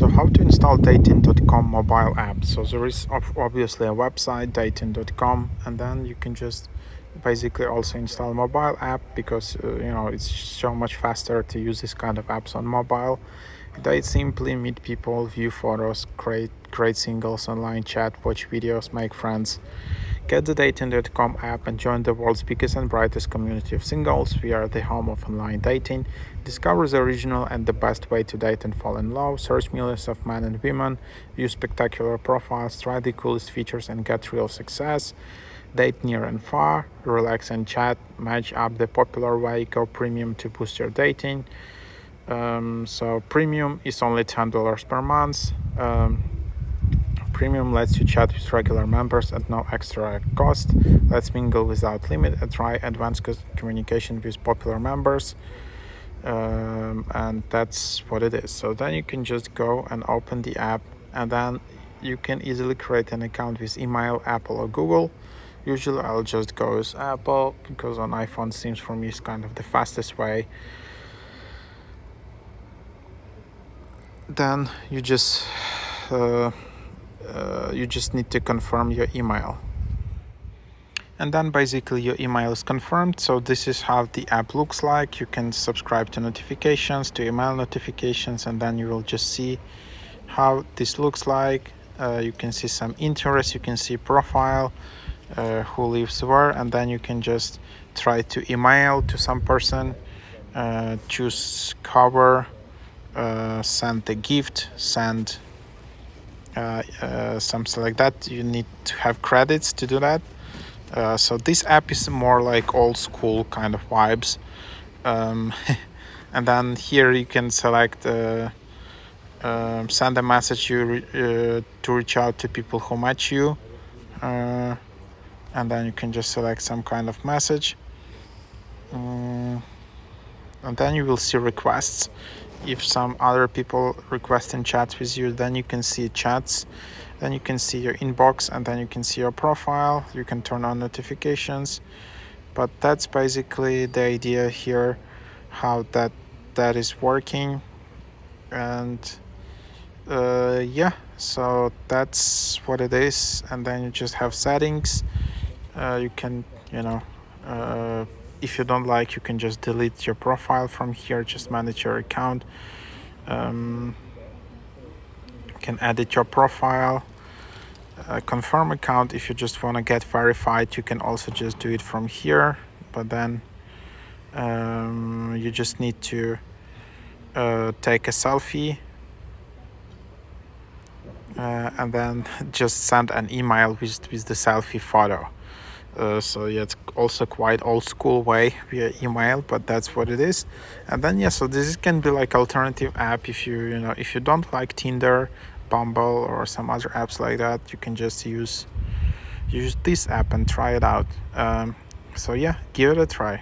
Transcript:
So how to install dating.com mobile app? So there is obviously a website, dating.com, and then you can just basically also install mobile app because it's so much faster to use this kind of apps on mobile. They simply meet people, view photos, create singles, online chat, watch videos, make friends. Get the dating.com app and join the world's biggest and brightest community of singles. We are the home of online dating. Discover the original and the best way to date and fall in love. Search millions of men and women. View spectacular profiles. Try the coolest features and get real success. Date near and far. Relax and chat. Match up the popular way. Go premium to boost your dating. So premium is only $10 per month. Premium lets you chat with regular members at no extra cost. Let's mingle without limit and try advanced communication with popular members. And that's what it is. So then you can just go and open the app, and then you can easily create an account with email, Apple or Google. Usually I'll just go with Apple because on iPhone seems for me is kind of the fastest way. Then you just need to confirm your email, and then basically your email is confirmed. So this is how the app looks like. You can subscribe to notifications, to email notifications, and then you will just see how this looks like. You can see some interests, you can see profile, who lives where, and then you can just try to email to some person, choose cover, send a gift, send something like that. You need to have credits to do that. So this app is more like old school kind of vibes. And then here you can select send a message to reach out to people who match you, and then you can just select some kind of message, and then you will see requests. If some other people requesting chats with you, then you can see chats, then you can see your inbox, and then you can see your profile. You can turn on notifications. But that's basically the idea here, how that is working. And so that's what it is. And then you just have settings. You can if you don't like, you can just delete your profile from here, just manage your account. You can edit your profile, confirm account. If you just want to get verified, you can also just do it from here, but then you just need to take a selfie, and then just send an email with the selfie photo. So yeah, it's also quite old school way via email, but that's what it is. And then so this can be like alternative app if if you don't like Tinder, Bumble or some other apps like that. You can just use this app and try it out. So yeah, give it a try.